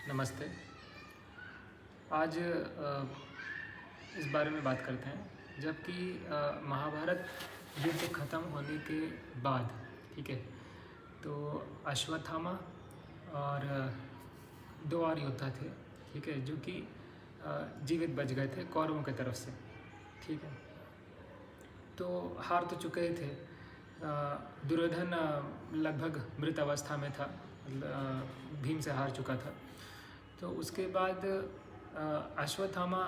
नमस्ते। आज इस बारे में बात करते हैं जबकि महाभारत युद्ध ख़त्म होने के बाद, ठीक है, तो अश्वत्थामा और दो और योद्धा थे, ठीक है, जो कि जीवित बच गए थे कौरवों की तरफ से, ठीक है। तो हार तो चुके ही थे। दुर्योधन लगभग मृत अवस्था में था, भीम से हार चुका था। तो उसके बाद अश्वत्थामा,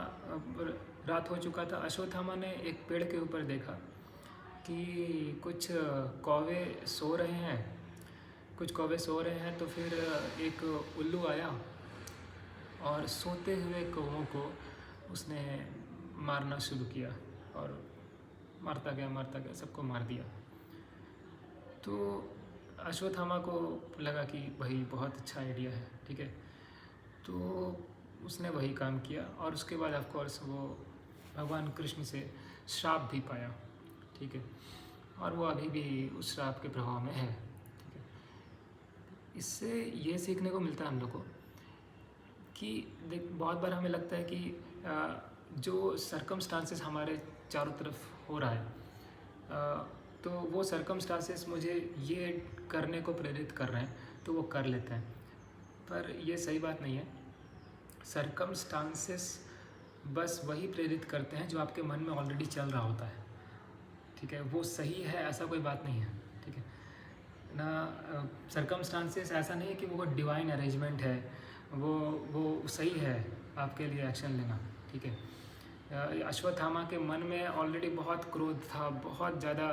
रात हो चुका था। अश्वत्थामा ने एक पेड़ के ऊपर देखा कि कुछ कौवे सो रहे हैं। तो फिर एक उल्लू आया और सोते हुए कौवों को उसने मारना शुरू किया और मारता गया, सबको मार दिया। तो अश्वत्थामा को लगा कि भाई बहुत अच्छा आइडिया है, ठीक है। तो उसने वही काम किया और उसके बाद ऑफ कोर्स वो भगवान कृष्ण से श्राप भी पाया, ठीक है, और वो अभी भी उस श्राप के प्रभाव में है, ठीक है। इससे ये सीखने को मिलता है हम लोग को कि देख, बहुत बार हमें लगता है कि जो सर्कमस्टांसेस हमारे चारों तरफ हो रहा है, तो वो सर्कमस्टांसेस मुझे ये करने को प्रेरित कर रहे हैं, तो वो कर लेते हैं। पर ये सही बात नहीं है। सर्कमस्टांसेस बस वही प्रेरित करते हैं जो आपके मन में ऑलरेडी चल रहा होता है, ठीक है। वो सही है ऐसा कोई बात नहीं है, ठीक है ना। सर्कमस्टांसेस ऐसा नहीं है कि वो डिवाइन अरेंजमेंट है, वो सही है आपके लिए एक्शन लेना, ठीक है। अश्वत्थामा के मन में ऑलरेडी बहुत क्रोध था, बहुत ज़्यादा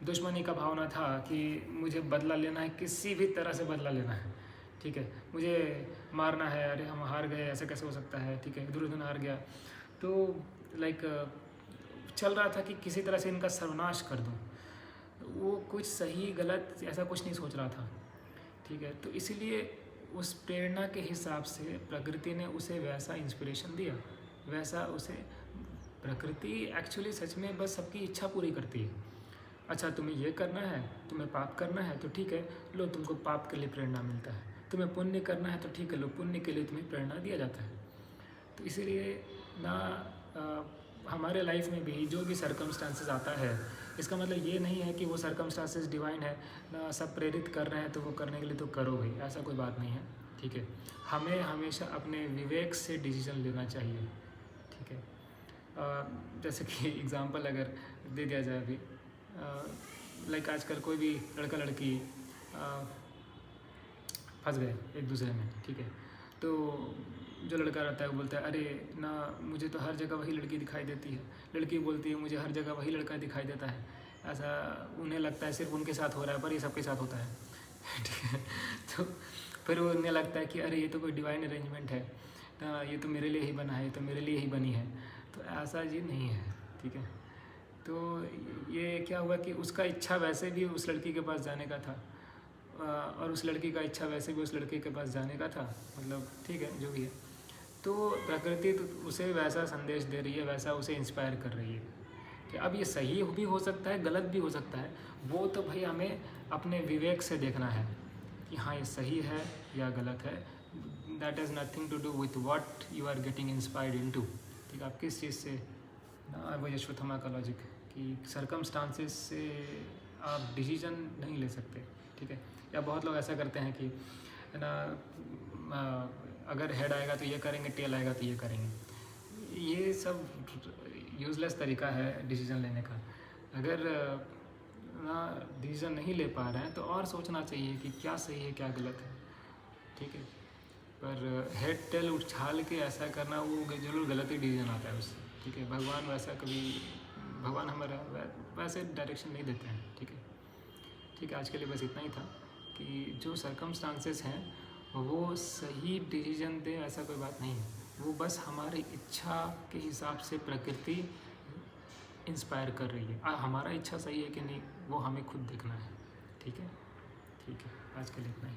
दुश्मनी का भावना था कि मुझे बदला लेना है, किसी भी तरह से बदला लेना है, ठीक है, मुझे मारना है। अरे हम हार गए, ऐसा कैसे हो सकता है, ठीक है, दुर्योधन हार गया। तो लाइक चल रहा था कि किसी तरह से इनका सर्वनाश कर दूं। वो कुछ सही गलत ऐसा कुछ नहीं सोच रहा था, ठीक है। तो इसीलिए उस प्रेरणा के हिसाब से प्रकृति ने उसे वैसा इंस्पिरेशन दिया, वैसा उसे प्रकृति एक्चुअली सच में बस सबकी इच्छा पूरी करती है। अच्छा, तुम्हें ये करना है, तुम्हें पाप करना है तो ठीक है, लो तुमको पाप के लिए प्रेरणा मिलता है। तुम्हें पुण्य करना है तो ठीक है, लो पुण्य के लिए तुम्हें प्रेरणा दिया जाता है। तो इसीलिए ना हमारे लाइफ में भी जो भी सर्कमस्टांसेस आता है, इसका मतलब ये नहीं है कि वो सर्कमस्टांसेस डिवाइन है ना, सब प्रेरित कर रहे हैं तो वो करने के लिए तो करो भाई, ऐसा कोई बात नहीं है, ठीक है। हमें हमेशा अपने विवेक से डिसीजन लेना चाहिए, ठीक है। जैसे कि एग्ज़ाम्पल अगर दे दिया जाए अभी, लाइक आजकल कोई भी लड़का लड़की फंस गए एक दूसरे में, ठीक है। तो जो लड़का रहता है वो बोलता है अरे ना, मुझे तो हर जगह वही लड़की दिखाई देती है। लड़की बोलती है मुझे हर जगह वही लड़का दिखाई देता है। ऐसा उन्हें लगता है सिर्फ उनके साथ हो रहा है, पर ये सबके साथ होता है, ठीक है। तो फिर वो उन्हें लगता है कि अरे ये तो कोई डिवाइन अरेंजमेंट है ना, ये तो मेरे लिए ही बना है, ये तो मेरे लिए ही बनी है। तो ऐसा जी नहीं है, ठीक है। तो ये क्या हुआ कि उसका इच्छा वैसे भी उस लड़की के पास जाने का था, और उस लड़की का इच्छा वैसे भी उस लड़के के पास जाने का था, मतलब ठीक है जो भी है। तो प्रकृति तो उसे वैसा संदेश दे रही है, वैसा उसे इंस्पायर कर रही है कि अब ये सही भी हो सकता है, गलत भी हो सकता है। वो तो भाई हमें अपने विवेक से देखना है कि हाँ ये सही है या गलत है। That is nothing to do with what you are getting inspired into, ठीक है। आप किस चीज़ से ना, वो अश्वत्थामा का लॉजिक कि सर्कमस्टांसेस से आप डिसीजन नहीं ले सकते, ठीक है। या बहुत लोग ऐसा करते हैं कि ना, अगर हेड आएगा तो ये करेंगे, टेल आएगा तो ये करेंगे। ये सब यूज़लेस तरीका है डिसीजन लेने का। अगर ना डिसीजन नहीं ले पा रहे हैं तो और सोचना चाहिए कि क्या सही है क्या गलत है, ठीक है। पर हेड टेल उछाल के ऐसा करना वो जरूर गलत ही डिसीजन आता है उससे, ठीक है। भगवान हमारा वैसे डायरेक्शन नहीं देते हैं, ठीक है। ठीक है, आज के लिए बस इतना ही था कि जो सर्कमस्टांसेस हैं वो सही डिसीजन दे, ऐसा कोई बात नहीं है। वो बस हमारी इच्छा के हिसाब से प्रकृति इंस्पायर कर रही है। हमारा इच्छा सही है कि नहीं वो हमें खुद देखना है, ठीक है। ठीक है, आज के लिए इतना ही।